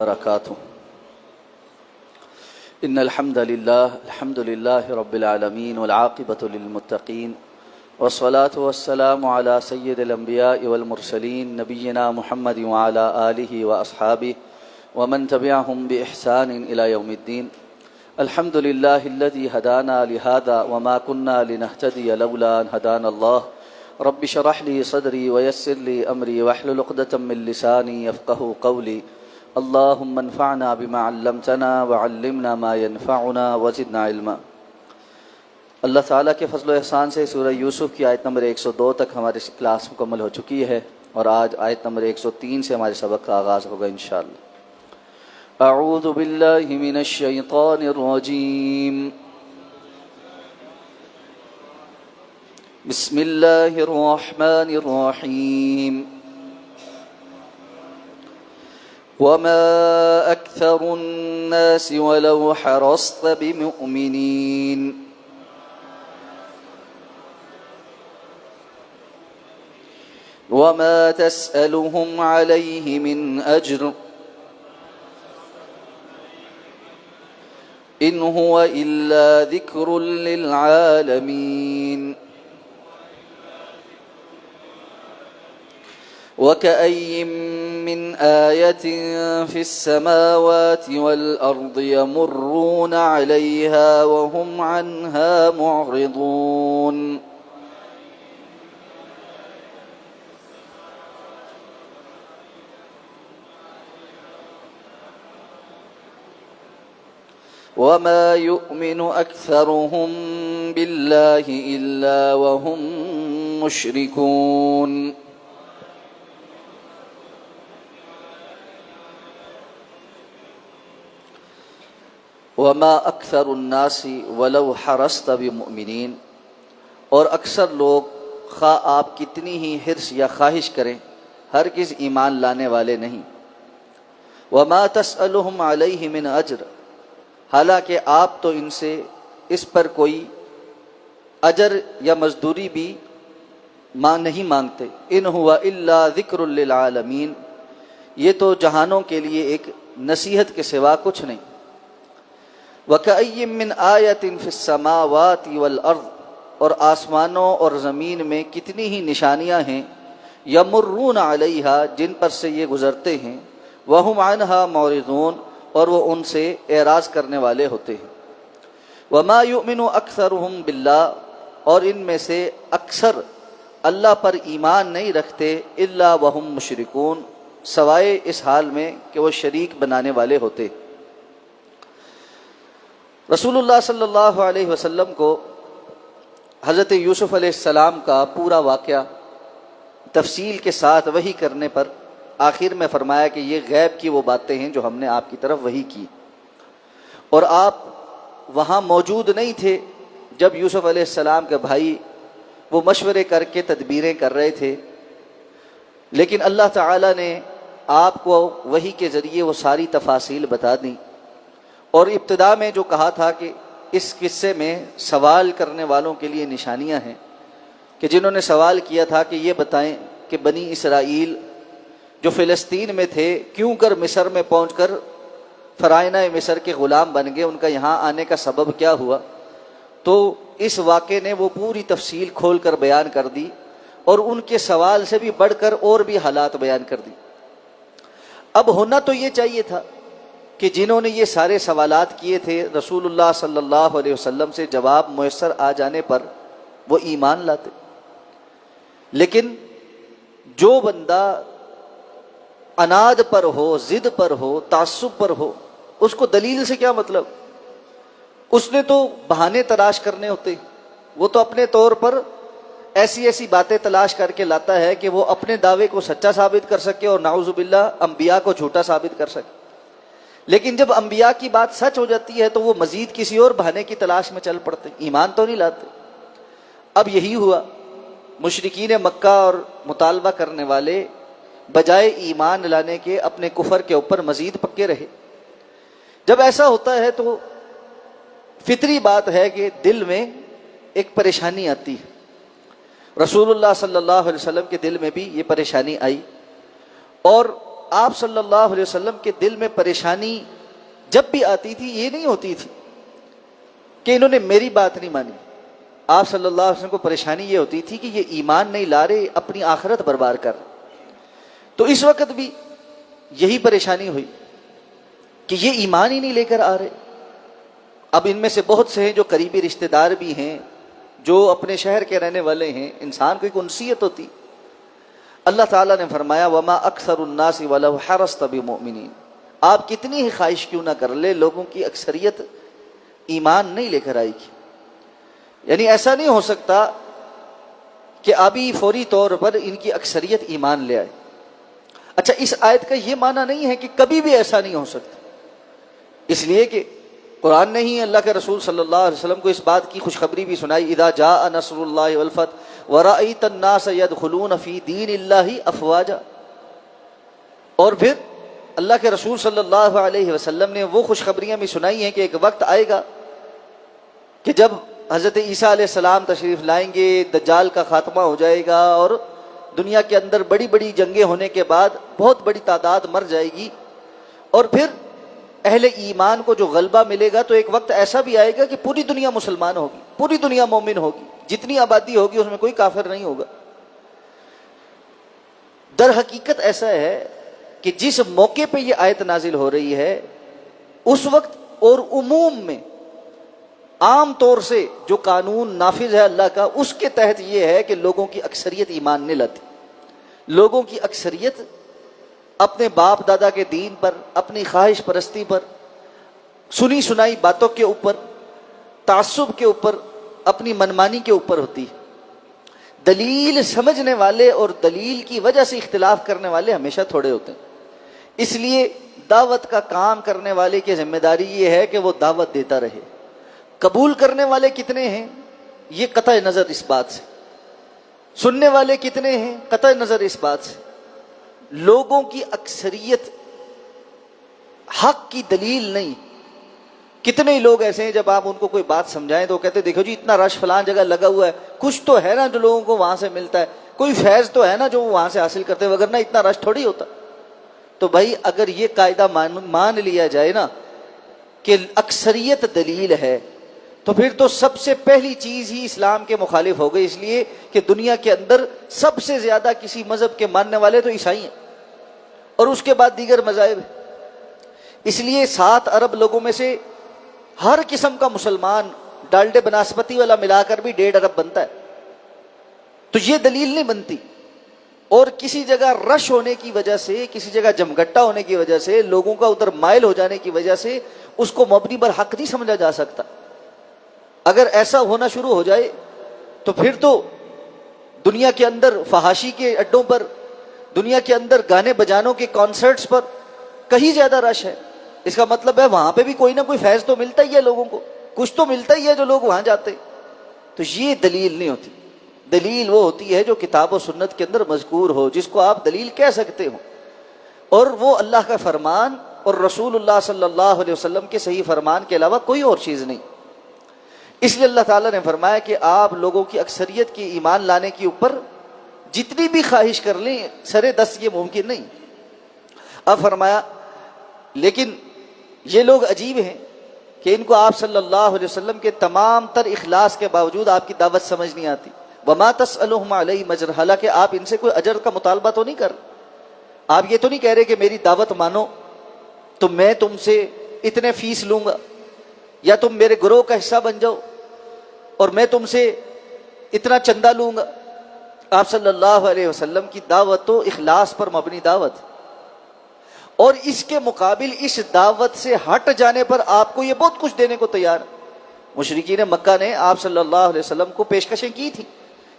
وبركاته. إن الحمد لله رب العالمين والعاقبة للمتقين والصلاة والسلام على سيد الأنبياء والمرسلين نبينا محمد وعلى آله وأصحابه ومن تبعهم بإحسان إلى يوم الدين. الحمد لله الذي هدانا لهذا وما كنا لنهتدي لولا أن هدانا الله. رب اشرح لي صدري ويسر لي أمري واحلل عقدة من لساني يفقهوا قولي. اللهم انفعنا بما علمتنا وعلمنا ما ينفعنا وزدنا علما. اللہ تعالیٰ کے فضل و احسان سے سورہ یوسف کی آیت نمبر 102 تک ہماری کلاس مکمل ہو چکی ہے اور آج آیت نمبر 103 سے ہمارے سبق کا آغاز ہوگا انشاءاللہ. اعوذ باللہ من الشیطان الرجیم. بسم اللہ الرحمن الرحیم. وما أكثر الناس ولو حرصت بمؤمنين. وما تسألهم عليه من أجر إن هو إلا ذكر للعالمين. وكأي من آية في السماوات والأرض يمرون عليها وهم عنها معرضون. وما يؤمن أكثرهم بالله إلا وهم مشركون. وما اکثر الناس ولو حرصت بمؤمنین. اور اکثر لوگ خواہ آپ کتنی ہی حرص یا خواہش کریں ہرگز ایمان لانے والے نہیں. وما تسألهم علیہ من اجر. حالانکہ آپ تو ان سے اس پر کوئی اجر یا مزدوری بھی نہیں مانگتے. ان هو الا ذکر للعالمین. یہ تو جہانوں کے لیے ایک نصیحت کے سوا کچھ نہیں. وَكَأَيٍّ مِّنْ آيَةٍ فِي السَّمَاوَاتِ وَالْأَرْضِ. اور آسمانوں اور زمین میں کتنی ہی نشانیاں ہیں. يَمُرُّونَ عَلَيْهَا. جن پر سے یہ گزرتے ہیں. وَهُمْ عَنْهَا مُعْرِضُونَ. اور وہ ان سے اعراض کرنے والے ہوتے ہیں. وَمَا يُؤْمِنُ أَكْثَرُهُمْ بِاللَّهِ. اور ان میں سے اکثر اللہ پر ایمان نہیں رکھتے. إِلَّا وَهُمْ مُشْرِكُونَ. سوائے اس حال میں کہ وہ شریک بنانے والے ہوتے. رسول اللہ صلی اللہ علیہ وسلم کو حضرت یوسف علیہ السلام کا پورا واقعہ تفصیل کے ساتھ وحی کرنے پر آخر میں فرمایا کہ یہ غیب کی وہ باتیں ہیں جو ہم نے آپ کی طرف وحی کی. اور آپ وہاں موجود نہیں تھے جب یوسف علیہ السلام کے بھائی وہ مشورے کر کے تدبیریں کر رہے تھے، لیکن اللہ تعالیٰ نے آپ کو وحی کے ذریعے وہ ساری تفاصیل بتا دیں. اور ابتدا میں جو کہا تھا کہ اس قصے میں سوال کرنے والوں کے لیے نشانیاں ہیں کہ جنہوں نے سوال کیا تھا کہ یہ بتائیں کہ بنی اسرائیل جو فلسطین میں تھے کیوں کر مصر میں پہنچ کر فرعونہ مصر کے غلام بن گئے، ان کا یہاں آنے کا سبب کیا ہوا. تو اس واقعے نے وہ پوری تفصیل کھول کر بیان کر دی اور ان کے سوال سے بھی بڑھ کر اور بھی حالات بیان کر دی. اب ہونا تو یہ چاہیے تھا کہ جنہوں نے یہ سارے سوالات کیے تھے رسول اللہ صلی اللہ علیہ وسلم سے جواب میسر آ جانے پر وہ ایمان لاتے. لیکن جو بندہ عناد پر ہو، ضد پر ہو، تعصب پر ہو، اس کو دلیل سے کیا مطلب؟ اس نے تو بہانے تلاش کرنے ہوتے. وہ تو اپنے طور پر ایسی ایسی باتیں تلاش کر کے لاتا ہے کہ وہ اپنے دعوے کو سچا ثابت کر سکے اور نعوذ باللہ انبیاء کو جھوٹا ثابت کر سکے. لیکن جب انبیاء کی بات سچ ہو جاتی ہے تو وہ مزید کسی اور بہانے کی تلاش میں چل پڑتے، ایمان تو نہیں لاتے. اب یہی ہوا، مشرکین مکہ اور مطالبہ کرنے والے بجائے ایمان لانے کے اپنے کفر کے اوپر مزید پکے رہے. جب ایسا ہوتا ہے تو فطری بات ہے کہ دل میں ایک پریشانی آتی ہے. رسول اللہ صلی اللہ علیہ وسلم کے دل میں بھی یہ پریشانی آئی اور آپ صلی اللہ علیہ وسلم کے دل میں پریشانی جب بھی آتی تھی یہ نہیں ہوتی تھی کہ انہوں نے میری بات نہیں مانی. آپ صلی اللہ علیہ وسلم کو پریشانی یہ ہوتی تھی کہ یہ ایمان نہیں لا رہے, اپنی آخرت برباد کر رہے. تو اس وقت بھی یہی پریشانی ہوئی کہ یہ ایمان ہی نہیں لے کر آ رہے. اب ان میں سے بہت سے ہیں جو قریبی رشتہ دار بھی ہیں, جو اپنے شہر کے رہنے والے ہیں, انسان کو ایک انسیت ہوتی. اللہ تعالیٰ نے فرمایا وما اکثر الناس ولو حرصت بمؤمنین, آپ کتنی ہی خواہش کیوں نہ کر لے, لوگوں کی اکثریت ایمان نہیں لے کر آئے گی. یعنی ایسا نہیں ہو سکتا کہ ابھی فوری طور پر ان کی اکثریت ایمان لے آئے. اچھا, اس آیت کا یہ معنی نہیں ہے کہ کبھی بھی ایسا نہیں ہو سکتا, اس لیے کہ قرآن نے ہی اللہ کے رسول صلی اللہ علیہ وسلم کو اس بات کی خوشخبری بھی سنائی, اذا جاء نصر اللہ والفتح ورأیت الناس يدخلون فی دین اللہ افواجا. اور پھر اللہ کے رسول صلی اللہ علیہ وسلم نے وہ خوشخبریاں بھی سنائی ہیں کہ ایک وقت آئے گا کہ جب حضرت عیسیٰ علیہ السلام تشریف لائیں گے, دجال کا خاتمہ ہو جائے گا, اور دنیا کے اندر بڑی بڑی جنگیں ہونے کے بعد بہت بڑی تعداد مر جائے گی, اور پھر اہل ایمان کو جو غلبہ ملے گا تو ایک وقت ایسا بھی آئے گا کہ پوری دنیا مسلمان ہوگی, پوری دنیا مومن ہوگی, جتنی آبادی ہوگی اس میں کوئی کافر نہیں ہوگا. در حقیقت ایسا ہے کہ جس موقع پہ یہ آیت نازل ہو رہی ہے اس وقت اور عموم میں عام طور سے جو قانون نافذ ہے اللہ کا, اس کے تحت یہ ہے کہ لوگوں کی اکثریت ایمان نہیں لاتی. لوگوں کی اکثریت اپنے باپ دادا کے دین پر, اپنی خواہش پرستی پر, سنی سنائی باتوں کے اوپر, تعصب کے اوپر, اپنی منمانی کے اوپر ہوتی ہے. دلیل سمجھنے والے اور دلیل کی وجہ سے اختلاف کرنے والے ہمیشہ تھوڑے ہوتے ہیں. اس لیے دعوت کا کام کرنے والے کی ذمہ داری یہ ہے کہ وہ دعوت دیتا رہے. قبول کرنے والے کتنے ہیں یہ قطع نظر اس بات سے, سننے والے کتنے ہیں قطع نظر اس بات سے. لوگوں کی اکثریت حق کی دلیل نہیں. کتنے لوگ ایسے ہیں جب آپ ان کو کوئی بات سمجھائیں تو کہتے ہیں دیکھو جی اتنا رش فلان جگہ لگا ہوا ہے, کچھ تو ہے نا جو لوگوں کو وہاں سے ملتا ہے, کوئی فیض تو ہے نا جو وہ وہاں سے حاصل کرتے ہیں, وگرنہ اتنا رش تھوڑی ہوتا. تو بھائی اگر یہ قاعدہ مان لیا جائے نا کہ اکثریت دلیل ہے, تو پھر تو سب سے پہلی چیز ہی اسلام کے مخالف ہو گئی, اس لیے کہ دنیا کے اندر سب سے زیادہ کسی مذہب کے ماننے والے تو عیسائی ہیں, اور اس کے بعد دیگر مذاہب ہیں. اس لیے 7 ارب لوگوں میں سے ہر قسم کا مسلمان ڈالڈے بناسپتی والا ملا کر بھی 1.5 ارب بنتا ہے. تو یہ دلیل نہیں بنتی. اور کسی جگہ رش ہونے کی وجہ سے, کسی جگہ جمگٹا ہونے کی وجہ سے, لوگوں کا ادھر مائل ہو جانے کی وجہ سے اس کو مبنی بر حق نہیں سمجھا جا سکتا. اگر ایسا ہونا شروع ہو جائے تو پھر تو دنیا کے اندر فحاشی کے اڈوں پر, دنیا کے اندر گانے بجانوں کے کانسرٹس پر کہیں زیادہ رش ہے. اس کا مطلب ہے وہاں پہ بھی کوئی نہ کوئی فیض تو ملتا ہی ہے لوگوں کو, کچھ تو ملتا ہی ہے جو لوگ وہاں جاتے. تو یہ دلیل نہیں ہوتی. دلیل وہ ہوتی ہے جو کتاب و سنت کے اندر مذکور ہو, جس کو آپ دلیل کہہ سکتے ہو, اور وہ اللہ کا فرمان اور رسول اللہ صلی اللہ علیہ وسلم کے صحیح فرمان کے علاوہ کوئی اور چیز نہیں. اس لیے اللہ تعالیٰ نے فرمایا کہ آپ لوگوں کی اکثریت کی ایمان لانے کے اوپر جتنی بھی خواہش کر لیں سرے دست یہ ممکن نہیں. اب فرمایا لیکن یہ لوگ عجیب ہیں کہ ان کو آپ صلی اللہ علیہ وسلم کے تمام تر اخلاص کے باوجود آپ کی دعوت سمجھ نہیں آتی. وما تسألهم علیہ مجر, حالانکہ آپ ان سے کوئی اجر کا مطالبہ تو نہیں کر, آپ یہ تو نہیں کہہ رہے کہ میری دعوت مانو تو میں تم سے اتنے فیس لوں گا, یا تم میرے گروہ کا حصہ بن جاؤ اور میں تم سے اتنا چندہ لوں گا. آپ صلی اللہ علیہ وسلم کی دعوت تو اخلاص پر مبنی دعوت, اور اس کے مقابل اس دعوت سے ہٹ جانے پر آپ کو یہ بہت کچھ دینے کو تیار. مشرکین مکہ نے آپ صلی اللہ علیہ وسلم کو پیشکشیں کی تھی,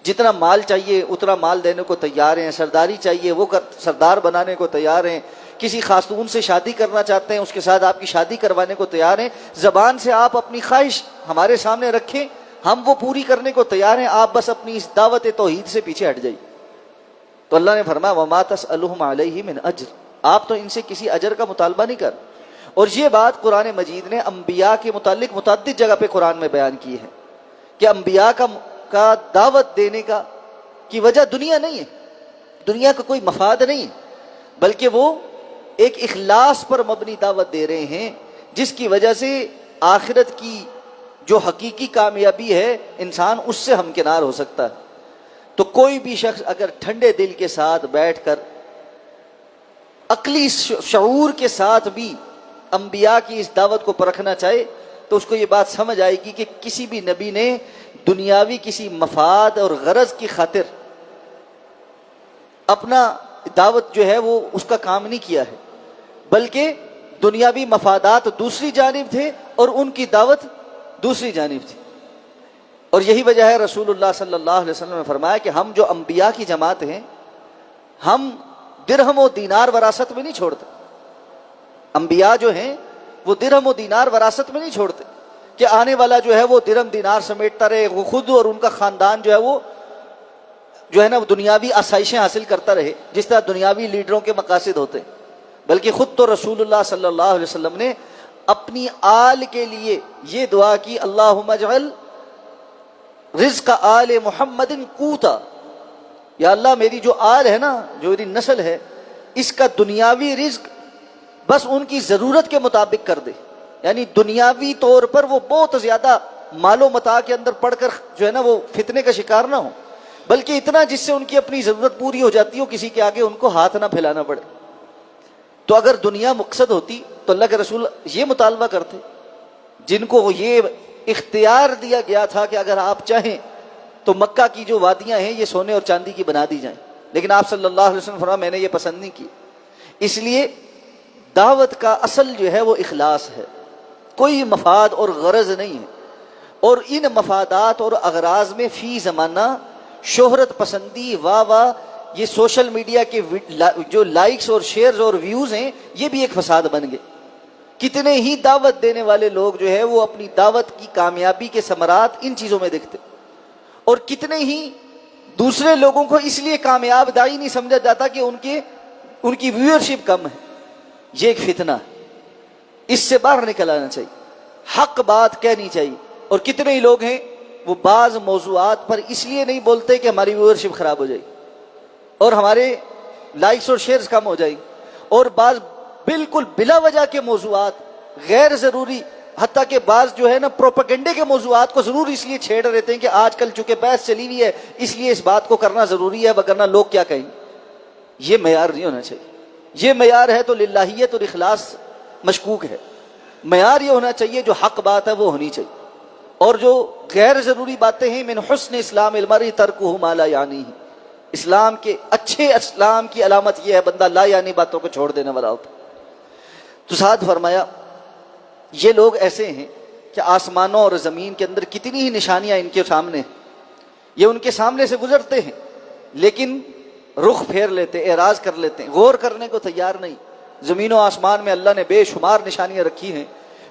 جتنا مال چاہیے اتنا مال دینے کو تیار ہیں, سرداری چاہیے وہ سردار بنانے کو تیار ہیں, کسی خاتون سے شادی کرنا چاہتے ہیں اس کے ساتھ آپ کی شادی کروانے کو تیار ہیں. زبان سے آپ اپنی خواہش ہمارے سامنے رکھیں, ہم وہ پوری کرنے کو تیار ہیں, آپ بس اپنی اس دعوت توحید سے پیچھے ہٹ جائیے. تو اللہ نے فرمایا وما تسألهم علیہ من اجر, آپ تو ان سے کسی اجر کا مطالبہ نہیں کر. اور یہ بات قرآن مجید نے انبیاء کے متعلق متعدد جگہ پہ قرآن میں بیان کی ہے کہ انبیاء کا دعوت دینے کا کی وجہ دنیا نہیں ہے, دنیا کا کوئی مفاد نہیں ہے, بلکہ وہ ایک اخلاص پر مبنی دعوت دے رہے ہیں، جس کی وجہ سے آخرت کی جو حقیقی کامیابی ہے انسان اس سے ہمکنار ہو سکتا ہے۔ تو کوئی بھی شخص اگر ٹھنڈے دل کے ساتھ بیٹھ کر عقلی شعور کے ساتھ بھی انبیاء کی اس دعوت کو پرکھنا چاہے تو اس کو یہ بات سمجھ آئے گی کہ کسی بھی نبی نے دنیاوی کسی مفاد اور غرض کی خاطر اپنا دعوت جو ہے وہ اس کا کام نہیں کیا ہے، بلکہ دنیاوی مفادات دوسری جانب تھے اور ان کی دعوت دوسری جانب تھی۔ اور یہی وجہ ہے رسول اللہ صلی اللہ علیہ وسلم نے فرمایا کہ ہم جو انبیاء کی جماعت ہیں، ہم درہم و دینار وراثت میں نہیں چھوڑتے۔ انبیاء جو ہیں وہ درہم و دینار وراثت میں نہیں چھوڑتے کہ آنے والا جو ہے وہ درہم دینار سمیٹتا رہے، وہ خود اور ان کا خاندان جو ہے وہ وہ دنیاوی آسائشیں حاصل کرتا رہے، جس طرح دنیاوی لیڈروں کے مقاصد ہوتے ہیں۔ بلکہ خود تو رسول اللہ صلی اللہ علیہ وسلم نے اپنی آل کے لیے یہ دعا کی، اللہم اجعل رزق آل محمد قوتا، یا اللہ میری جو آل ہے نا، جو میری نسل ہے، اس کا دنیاوی رزق بس ان کی ضرورت کے مطابق کر دے، یعنی دنیاوی طور پر وہ بہت زیادہ مال و متاع کے اندر پڑھ کر وہ فتنے کا شکار نہ ہو، بلکہ اتنا جس سے ان کی اپنی ضرورت پوری ہو جاتی ہو، کسی کے آگے ان کو ہاتھ نہ پھیلانا پڑے۔ تو اگر دنیا مقصد ہوتی تو اللہ کے رسول یہ مطالبہ کرتے، جن کو یہ اختیار دیا گیا تھا کہ اگر آپ چاہیں تو مکہ کی جو وادیاں ہیں یہ سونے اور چاندی کی بنا دی جائیں، لیکن آپ صلی اللہ علیہ وسلم فرمایا میں نے یہ پسند نہیں کی۔ اس لیے دعوت کا اصل جو ہے وہ اخلاص ہے، کوئی مفاد اور غرض نہیں ہے، اور ان مفادات اور اغراض میں فی زمانہ شہرت پسندی، واہ واہ، یہ سوشل میڈیا کے جو لائکس اور شیئرز اور ویوز ہیں، یہ بھی ایک فساد بن گئے۔ کتنے ہی دعوت دینے والے لوگ جو ہے وہ اپنی دعوت کی کامیابی کے ثمرات ان چیزوں میں دیکھتے، اور کتنے ہی دوسرے لوگوں کو اس لیے کامیاب داعی نہیں سمجھا جاتا کہ ان کی ویورشپ کم ہے۔ یہ ایک فتنہ ہے، اس سے باہر نکل آنا چاہیے، حق بات کہنی چاہیے۔ اور کتنے ہی لوگ ہیں وہ بعض موضوعات پر اس لیے نہیں بولتے کہ ہماری ویورشپ خراب ہو جائے اور ہمارے لائکس اور شیئرز کم ہو جائیں، اور بعض بالکل بلا وجہ کے موضوعات، غیر ضروری، حتیٰ کہ بعض جو ہے نا پروپیگنڈے کے موضوعات کو ضرور اس لیے چھیڑ رہتے ہیں کہ آج کل چونکہ بحث چلی ہوئی ہے اس لیے اس بات کو کرنا ضروری ہے، وگرنہ لوگ کیا کہیں گے۔ یہ معیار نہیں ہونا چاہیے۔ یہ معیار ہے تو للہیت اور اخلاص مشکوک ہے۔ معیار یہ ہونا چاہیے جو حق بات ہے وہ ہونی چاہیے، اور جو غیر ضروری باتیں ہیں، من حسن اسلام المرء ترکہ ما لا یعنیہ، اسلام کے اچھے اسلام کی علامت یہ ہے بندہ لا یعنی باتوں کو چھوڑ دینے والا ہوتا۔ تو ساتھ فرمایا یہ لوگ ایسے ہیں کہ آسمانوں اور زمین کے اندر کتنی ہی نشانیاں ان کے سامنے ہیں، یہ ان کے سامنے سے گزرتے ہیں لیکن رخ پھیر لیتے، اعراض کر لیتے ہیں، غور کرنے کو تیار نہیں۔ زمین و آسمان میں اللہ نے بے شمار نشانیاں رکھی ہیں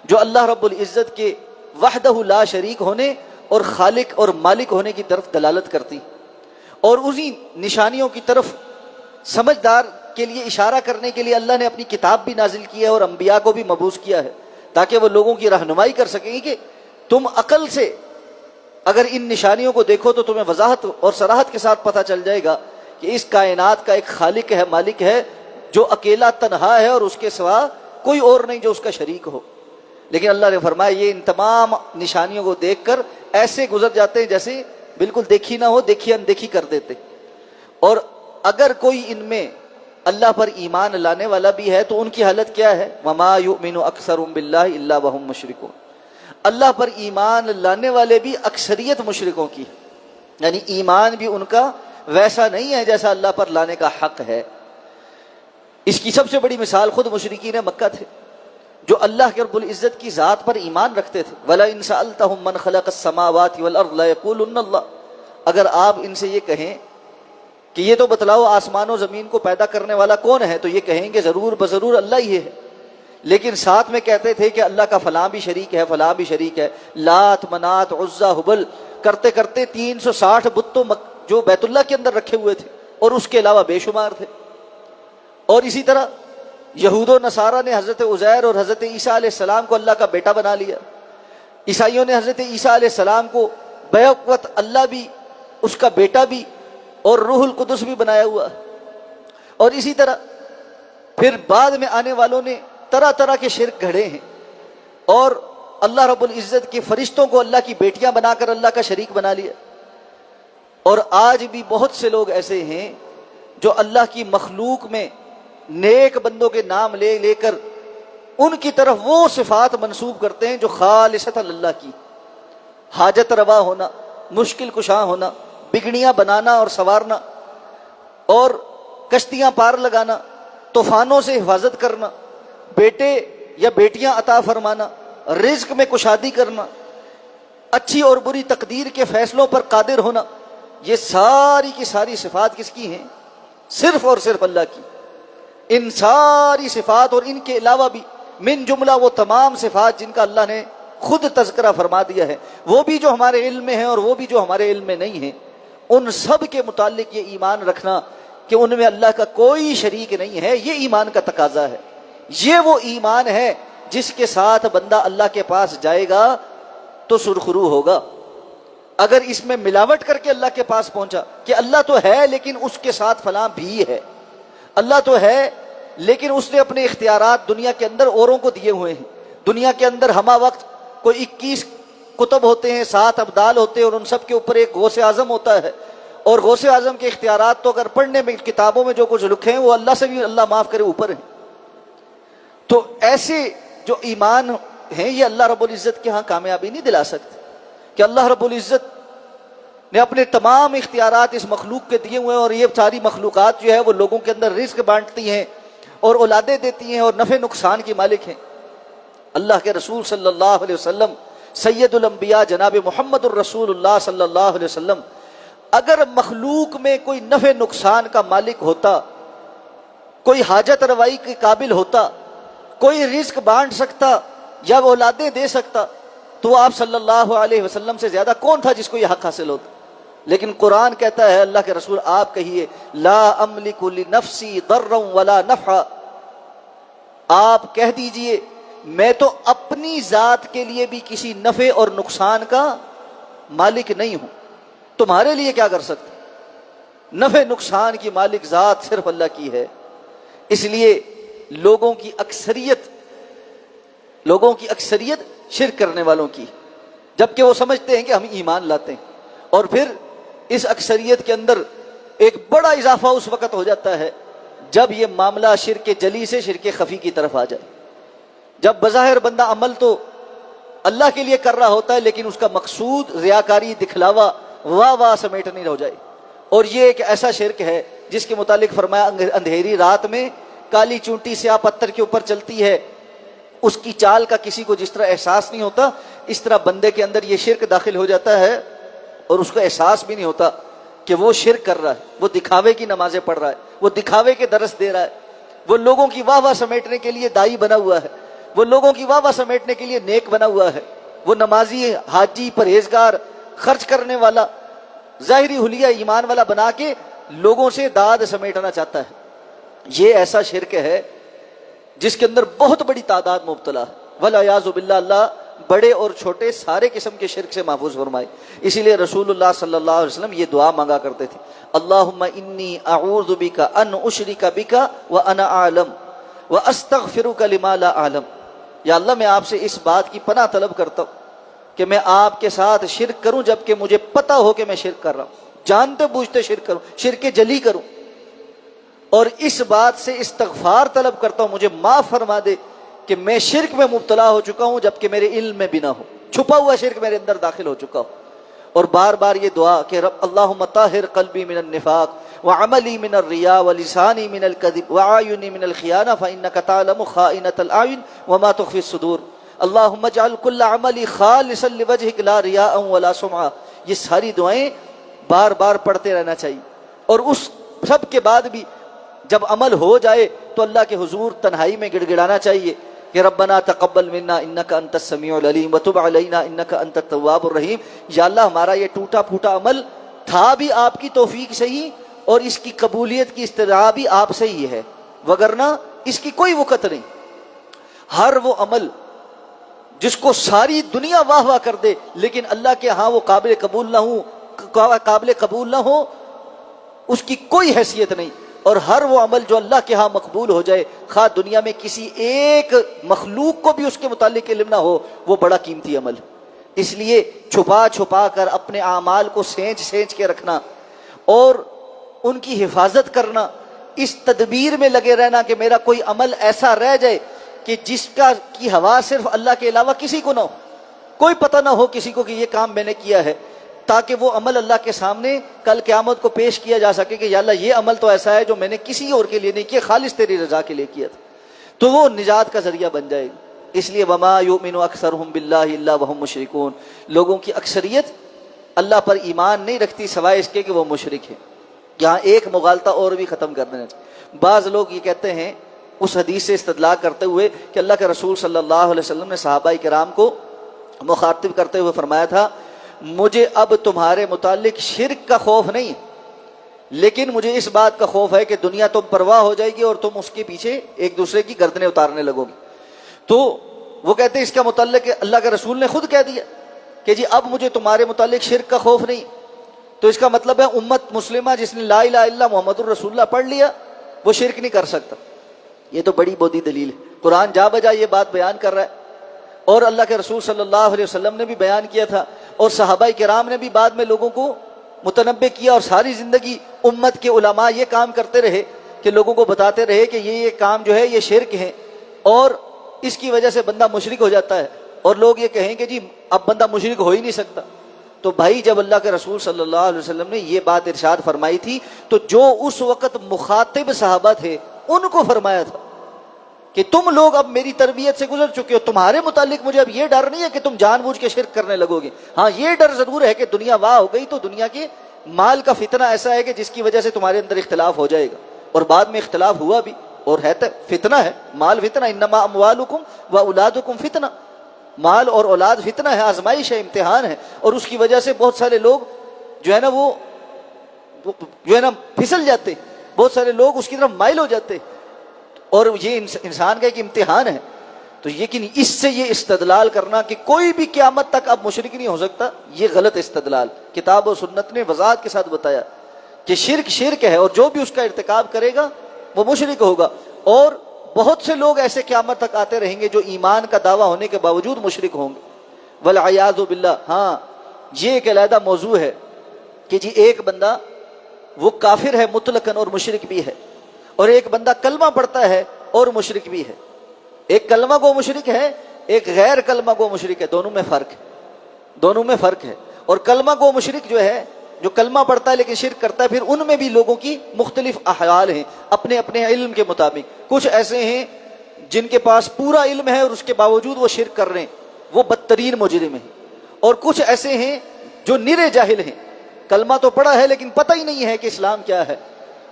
جو اللہ رب العزت کے وحدہ لا شریک ہونے اور خالق اور مالک ہونے کی طرف دلالت کرتی، اور اسی نشانیوں کی طرف سمجھدار کے لیے اشارہ کرنے کے لیے اللہ نے اپنی کتاب بھی نازل کی ہے اور انبیاء کو بھی مبعوث کیا ہے، تاکہ وہ لوگوں کی رہنمائی کر سکیں کہ تم عقل سے اگر ان نشانیوں کو دیکھو تو تمہیں وضاحت اور صراحت کے ساتھ پتہ چل جائے گا کہ اس کائنات کا ایک خالق ہے، مالک ہے، جو اکیلا تنہا ہے اور اس کے سوا کوئی اور نہیں جو اس کا شریک ہو۔ لیکن اللہ نے فرمایا یہ ان تمام نشانیوں کو دیکھ کر ایسے گزر جاتے ہیں جیسے بالکل دیکھی نہ ہو، دیکھی اندیکھی کر دیتے۔ اور اگر کوئی ان میں اللہ پر ایمان لانے والا بھی ہے تو ان کی حالت کیا ہے؟ وَمَا يُؤْمِنُ أَكْثَرُهُم بِاللَّهِ إِلَّا وَهُم مُشْرِكُونَ، اللہ پر ایمان لانے والے بھی اکثریت مشرکوں کی، یعنی ایمان بھی ان کا ویسا نہیں ہے جیسا اللہ پر لانے کا حق ہے۔ اس کی سب سے بڑی مثال خود مشرکین مکہ تھے جو اللہ کے رب العزت کی ذات پر ایمان رکھتے تھے۔ وَلَئِن سَأَلْتَهُم مَّنْ خَلَقَ السَّمَاوَاتِ وَالْأَرْضَ لَيَقُولُنَّ اللَّهُ، اگر آپ ان سے یہ کہیں کہ یہ تو بتلاؤ آسمان و زمین کو پیدا کرنے والا کون ہے، تو یہ کہیں گے ضرور بضرور اللہ ہی ہے، لیکن ساتھ میں کہتے تھے کہ اللہ کا فلاں بھی شریک ہے، فلاں بھی شریک ہے، لات منات عزا ہبل کرتے کرتے 360 بت تو جو بیت اللہ کے اندر رکھے ہوئے تھے اور اس کے علاوہ بے شمار تھے۔ اور اسی طرح یہود و نصارہ نے حضرت عزیر اور حضرت عیسیٰ علیہ السلام کو اللہ کا بیٹا بنا لیا، عیسائیوں نے حضرت عیسیٰ علیہ السلام کو بیک وقت اللہ بھی، اس کا بیٹا بھی اور روح القدس بھی بنایا ہوا، اور اسی طرح پھر بعد میں آنے والوں نے طرح طرح کے شرک گھڑے ہیں، اور اللہ رب العزت کے فرشتوں کو اللہ کی بیٹیاں بنا کر اللہ کا شریک بنا لیا۔ اور آج بھی بہت سے لوگ ایسے ہیں جو اللہ کی مخلوق میں نیک بندوں کے نام لے لے کر ان کی طرف وہ صفات منسوب کرتے ہیں جو خالصتاً اللہ کی، حاجت روا ہونا، مشکل کشا ہونا، بگڑیاں بنانا اور سنوارنا، اور کشتیاں پار لگانا، طوفانوں سے حفاظت کرنا، بیٹے یا بیٹیاں عطا فرمانا، رزق میں کشادی کرنا، اچھی اور بری تقدیر کے فیصلوں پر قادر ہونا، یہ ساری کی ساری صفات کس کی ہیں؟ صرف اور صرف اللہ کی۔ ان ساری صفات اور ان کے علاوہ بھی من جملہ وہ تمام صفات جن کا اللہ نے خود تذکرہ فرما دیا ہے، وہ بھی جو ہمارے علم میں ہیں اور وہ بھی جو ہمارے علم میں نہیں ہیں، ان سب کے متعلق یہ ایمان رکھنا کہ ان میں اللہ کا کوئی شریک نہیں ہے، یہ ایمان کا تقاضا ہے۔ یہ وہ ایمان ہے جس کے ساتھ بندہ اللہ کے پاس جائے گا تو سرخرو ہوگا۔ اگر اس میں ملاوٹ کر کے اللہ کے پاس پہنچا کہ اللہ تو ہے لیکن اس کے ساتھ فلاں بھی ہے، اللہ تو ہے لیکن اس نے اپنے اختیارات دنیا کے اندر اوروں کو دیے ہوئے ہیں، دنیا کے اندر ہمہ وقت کوئی 21 کتب ہوتے ہیں، 7 ابدال ہوتے ہیں، اور ان سب کے اوپر ایک غوث اعظم ہوتا ہے، اور غوث اعظم کے اختیارات تو اگر پڑھنے میں کتابوں میں جو کچھ لکھے ہیں وہ اللہ سے بھی اللہ معاف کرے اوپر ہیں۔ تو ایسے جو ایمان ہیں یہ اللہ رب العزت کے ہاں کامیابی نہیں دلا سکتے، کہ اللہ رب العزت نے اپنے تمام اختیارات اس مخلوق کے دیے ہوئے ہیں، اور یہ ساری مخلوقات جو ہے وہ لوگوں کے اندر رزق بانٹتی ہیں اور اولادیں دیتی ہیں اور نفع نقصان کی مالک ہیں۔ اللہ کے رسول صلی اللہ علیہ وسلم سید الانبیاء جناب محمد الرسول اللہ صلی اللہ علیہ وسلم اگر مخلوق میں کوئی نفع نقصان کا مالک ہوتا، کوئی حاجت روائی کے قابل ہوتا، کوئی رزق بانٹ سکتا یا اولادیں دے سکتا، تو آپ صلی اللہ علیہ وسلم سے زیادہ کون تھا جس کو یہ حق حاصل ہوتا؟ لیکن قرآن کہتا ہے، اللہ کے رسول آپ کہیے، لا املک لنفسی ضرا ولا نفعا، آپ کہہ دیجئے میں تو اپنی ذات کے لیے بھی کسی نفع اور نقصان کا مالک نہیں ہوں، تمہارے لیے کیا کر سکتا؟ نفع نقصان کی مالک ذات صرف اللہ کی ہے۔ اس لیے لوگوں کی اکثریت شرک کرنے والوں کی، جبکہ وہ سمجھتے ہیں کہ ہم ایمان لاتے ہیں، اور پھر اس اکثریت کے اندر ایک بڑا اضافہ اس وقت ہو جاتا ہے جب یہ معاملہ شرک جلی سے شرک خفی کی طرف آ جائے، جب بظاہر بندہ عمل تو اللہ کے لیے کر رہا ہوتا ہے لیکن اس کا مقصود ریاکاری، دکھلاوا، واہ واہ سمیٹنی ہو جائے۔ اور یہ ایک ایسا شرک ہے جس کے متعلق فرمایا، اندھیری رات میں کالی چونٹی سیاہ پتھر کے اوپر چلتی ہے، اس کی چال کا کسی کو جس طرح احساس نہیں ہوتا، اس طرح بندے کے اندر یہ شرک داخل ہو جاتا ہے اور اس کو احساس بھی نہیں ہوتا کہ وہ شرک کر رہا ہے، وہ دکھاوے کی نمازیں پڑھ رہا ہے، وہ دکھاوے کے درس دے رہا ہے، وہ لوگوں کی واہ واہ سمیٹنے کے لیے دائی بنا ہوا ہے، وہ لوگوں کی واہ واہ سمیٹنے کے لیے نیک بنا ہوا ہے، وہ نمازی، حاجی، پرہیزگار، خرچ کرنے والا، ظاہری حلیہ ایمان والا بنا کے لوگوں سے داد سمیٹنا چاہتا ہے۔ یہ ایسا شرک ہے جس کے اندر بہت بڑی تعداد مبتلا ہے، والعیاذ باللہ، اللہ بڑے اور چھوٹے سارے قسم کے شرک سے محفوظ فرمائے۔ اسی لیے رسول اللہ صلی اللہ علیہ وسلم یہ دعا مانگا کرتے تھے، اللہم انی اعوذ بک ان اشرک بک وانا اعلم واستغفرک لما لا اعلم، یا اللہ میں آپ سے اس بات کی پناہ طلب کرتا ہوں کہ میں آپ کے ساتھ شرک کروں جبکہ مجھے پتہ ہو کہ میں شرک کر رہا ہوں، جانتے بوجھتے شرک کروں، شرک جلی کروں، اور اس بات سے استغفار طلب کرتا ہوں مجھے معاف فرما دے کہ میں شرک میں مبتلا ہو چکا ہوں جبکہ میرے علم میں بھی نہ ہو، چھپا ہوا شرک میرے اندر داخل ہو چکا ہو۔ اور بار بار یہ دعا کہ رب اللہم طاہر قلبی من النفاق وعملی من الریا ولسانی من الکذب وعیونی من الخیانہ فإنک تعلم خائنۃ الاعین وما تخفی الصدور، اللہم اجعل کل عملی خالصا لوجہک لا ریاء ولا سمعہ۔ یہ ساری دعائیں بار بار پڑھتے رہنا چاہیے، اور اس سب کے بعد بھی جب عمل ہو جائے تو اللہ کے حضور تنہائی میں گڑ گڑانا چاہیے کہ ربنا تقبل منا انک انت السمیع العلیم وتب علینا انک انت التواب الرحیم، یا اللہ ہمارا یہ ٹوٹا پھوٹا عمل تھا بھی آپ کی توفیق سے ہی، اور اس کی قبولیت کی استدعا بھی آپ سے ہی ہے، وگرنہ اس کی کوئی وقت نہیں۔ ہر وہ عمل جس کو ساری دنیا واہ واہ کر دے لیکن اللہ کے ہاں وہ قابل قبول نہ ہو، اس کی کوئی حیثیت نہیں۔ اور ہر وہ عمل جو اللہ کے ہاں مقبول ہو جائے، خواہ دنیا میں کسی ایک مخلوق کو بھی اس کے متعلق علم نہ ہو، وہ بڑا قیمتی عمل ہے۔ اس لیے چھپا چھپا کر اپنے اعمال کو سینچ سینچ کے رکھنا اور ان کی حفاظت کرنا، اس تدبیر میں لگے رہنا کہ میرا کوئی عمل ایسا رہ جائے کہ جس کا کی ہوا صرف اللہ کے علاوہ کسی کو نہ ہو، کوئی پتہ نہ ہو کسی کو کہ یہ کام میں نے کیا ہے، تاکہ وہ عمل اللہ کے سامنے کل قیامت کو پیش کیا جا سکے کہ یا اللہ یہ عمل تو ایسا ہے جو میں نے کسی اور کے لیے نہیں کیا، خالص تیری رضا کے لیے کیا تھا، تو وہ نجات کا ذریعہ بن جائے گا۔ اس لیے وما یؤمن اکثرهم باللہ الا وهم مشرکون، لوگوں کی اکثریت اللہ پر ایمان نہیں رکھتی سوائے اس کے کہ وہ مشرک ہیں۔ یہاں ایک مغالطہ اور بھی ختم کر دینا چاہیے۔ بعض لوگ یہ کہتے ہیں اس حدیث سے استدلال کرتے ہوئے کہ اللہ کے رسول صلی اللہ علیہ وسلم نے صحابہ کرام کو مخاطب کرتے ہوئے فرمایا تھا، مجھے اب تمہارے متعلق شرک کا خوف نہیں ہے، لیکن مجھے اس بات کا خوف ہے کہ دنیا تم پرواہ ہو جائے گی اور تم اس کے پیچھے ایک دوسرے کی گردنیں اتارنے لگو گے۔ تو وہ کہتے ہیں اس کا متعلق اللہ کے رسول نے خود کہہ دیا کہ جی اب مجھے تمہارے متعلق شرک کا خوف نہیں، تو اس کا مطلب ہے امت مسلمہ جس نے لا الہ الا اللہ محمد الرسول اللہ پڑھ لیا وہ شرک نہیں کر سکتا۔ یہ تو بڑی بودی دلیل ہے، قرآن جا بجا یہ بات بیان کر رہا ہے، اور اللہ کے رسول صلی اللہ علیہ وسلم نے بھی بیان کیا تھا، اور صحابہ کرام نے بھی بعد میں لوگوں کو متنبع کیا، اور ساری زندگی امت کے علماء یہ کام کرتے رہے کہ لوگوں کو بتاتے رہے کہ یہ کام جو ہے یہ شرک ہے، اور اس کی وجہ سے بندہ مشرک ہو جاتا ہے، اور لوگ یہ کہیں کہ جی اب بندہ مشرک ہو ہی نہیں سکتا۔ تو بھائی جب اللہ کے رسول صلی اللہ علیہ وسلم نے یہ بات ارشاد فرمائی تھی تو جو اس وقت مخاطب صحابہ تھے ان کو فرمایا تھا کہ تم لوگ اب میری تربیت سے گزر چکے ہو، تمہارے متعلق مجھے اب یہ ڈر نہیں ہے کہ تم جان بوجھ کے شرک کرنے لگو گے، ہاں یہ ڈر ضرور ہے کہ دنیا واہ ہو گئی تو دنیا کے مال کا فتنہ ایسا ہے کہ جس کی وجہ سے تمہارے اندر اختلاف ہو جائے گا، اور بعد میں اختلاف ہوا بھی، اور ہے تو فتنہ ہے، مال فتنہ، انما اموالکم و اولادکم فتنہ، مال اور اولاد فتنہ ہے، آزمائش ہے، امتحان ہے، اور اس کی وجہ سے بہت سارے لوگ جو ہے نا وہ جو ہے نا پھسل جاتے، بہت سارے لوگ اس کی طرف مائل ہو جاتے، اور یہ انسان کا ایک امتحان ہے۔ تو لیکن اس سے یہ استدلال کرنا کہ کوئی بھی قیامت تک اب مشرک نہیں ہو سکتا، یہ غلط استدلال۔ کتاب و سنت نے وضاحت کے ساتھ بتایا کہ شرک شرک ہے، اور جو بھی اس کا ارتکاب کرے گا وہ مشرک ہوگا، اور بہت سے لوگ ایسے قیامت تک آتے رہیں گے جو ایمان کا دعویٰ ہونے کے باوجود مشرک ہوں گے، والعیاذ باللہ۔ ہاں یہ ایک علیحدہ موضوع ہے کہ جی ایک بندہ وہ کافر ہے مطلقاً اور مشرک بھی ہے، اور ایک بندہ کلمہ پڑھتا ہے اور مشرک بھی ہے، ایک کلمہ گو مشرک ہے، ایک غیر کلمہ گو مشرک ہے، دونوں میں فرق ہے، دونوں میں فرق ہے۔ اور کلمہ گو مشرک جو ہے جو کلمہ پڑھتا ہے لیکن شرک کرتا ہے، پھر ان میں بھی لوگوں کی مختلف احوال ہیں اپنے اپنے علم کے مطابق۔ کچھ ایسے ہیں جن کے پاس پورا علم ہے اور اس کے باوجود وہ شرک کر رہے ہیں، وہ بدترین مجرم ہیں، اور کچھ ایسے ہیں جو نرے جاہل ہیں، کلمہ تو پڑھا ہے لیکن پتہ ہی نہیں ہے کہ اسلام کیا ہے،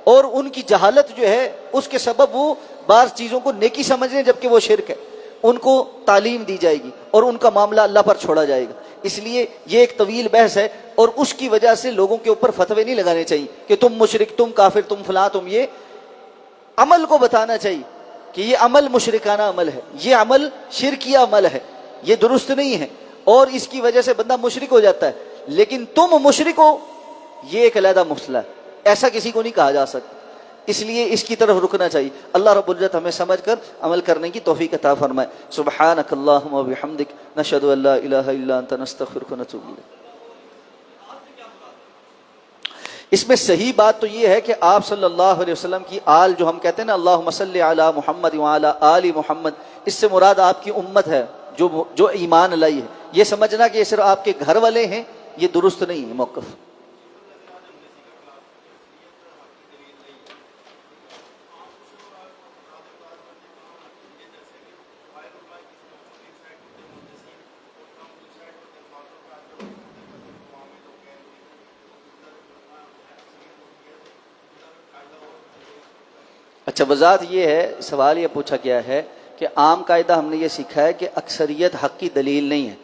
اور ان کی جہالت جو ہے اس کے سبب وہ بعض چیزوں کو نیکی سمجھ رہے ہیں جبکہ وہ شرک ہے، ان کو تعلیم دی جائے گی اور ان کا معاملہ اللہ پر چھوڑا جائے گا۔ اس لیے یہ ایک طویل بحث ہے، اور اس کی وجہ سے لوگوں کے اوپر فتوے نہیں لگانے چاہیے کہ تم مشرک، تم کافر، تم فلاں، تم یہ۔ عمل کو بتانا چاہیے کہ یہ عمل مشرکانہ عمل ہے، یہ عمل شرکیہ عمل ہے، یہ درست نہیں ہے، اور اس کی وجہ سے بندہ مشرک ہو جاتا ہے، لیکن تم مشرک ہو یہ ایک علیحدہ مسئلہ ہے، ایسا کسی کو نہیں کہا جا سکتا۔ اس لیے اس کی طرف رکنا چاہیے۔ اللہ رب العزت ہمیں سمجھ کر عمل کرنے کی توفیق عطا فرمائے۔ سبحانک اللہم و بحمدک، نشہد ان لا الہ الا انت، نستغفرک و نتوب الیک۔ اس میں صحیح بات تو یہ ہے کہ آپ صلی اللہ علیہ وسلم کی آل جو ہم کہتے ہیں نا اللہم صلی علی محمد وعلی آل محمد، اس سے مراد آپ کی امت ہے جو ایمان لائی ہے۔ یہ سمجھنا کہ یہ صرف آپ کے گھر والے ہیں یہ درست نہیں ہے موقف۔ اچھا، وضاحت یہ ہے، سوال یہ پوچھا گیا ہے کہ عام قاعدہ ہم نے یہ سیکھا ہے کہ اکثریت حق کی دلیل نہیں ہے،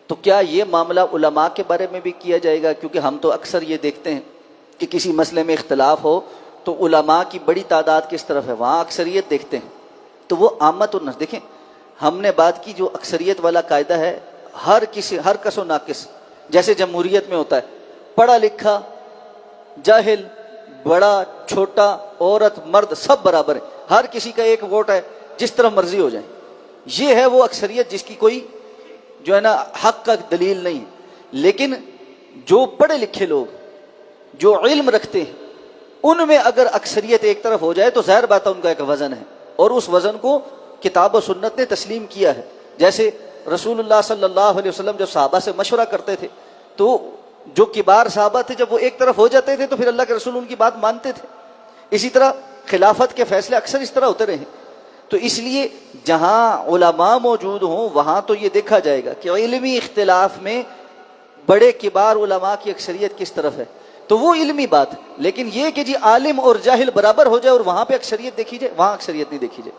تو کیا یہ معاملہ علماء کے بارے میں بھی کیا جائے گا؟ کیونکہ ہم تو اکثر یہ دیکھتے ہیں کہ کسی مسئلے میں اختلاف ہو تو علماء کی بڑی تعداد کس طرف ہے، وہاں اکثریت دیکھتے ہیں، تو وہ عامت الناس۔ دیکھیں ہم نے بات کی جو اکثریت والا قاعدہ ہے، ہر کس و ناقص، جیسے جمہوریت میں ہوتا ہے، پڑھا لکھا، جاہل، بڑا چھوٹا، عورت مرد سب برابر ہیں، ہر کسی کا ایک ووٹ ہے، جس طرح مرضی ہو جائے. یہ ہے وہ اکثریت جس کی کوئی جو ہے نا حق کا دلیل نہیں ہے. لیکن جو پڑھے لکھے لوگ جو علم رکھتے ہیں ان میں اگر اکثریت ایک طرف ہو جائے تو ظاہر بات ہے ان کا ایک وزن ہے، اور اس وزن کو کتاب و سنت نے تسلیم کیا ہے. جیسے رسول اللہ صلی اللہ علیہ وسلم جب صحابہ سے مشورہ کرتے تھے تو جو کبار صحابہ تھے جب وہ ایک طرف ہو جاتے تھے تو پھر اللہ کے رسول ان کی بات مانتے تھے. اسی طرح خلافت کے فیصلے اکثر اس طرح ہوتے رہے. تو اس لیے جہاں علماء موجود ہوں وہاں تو یہ دیکھا جائے گا کہ علمی اختلاف میں بڑے کبار علماء کی اکثریت کس طرف ہے، تو وہ علمی بات. لیکن یہ کہ جی عالم اور جاہل برابر ہو جائے اور وہاں پہ اکثریت دیکھی جائے، وہاں اکثریت نہیں دیکھی جائے.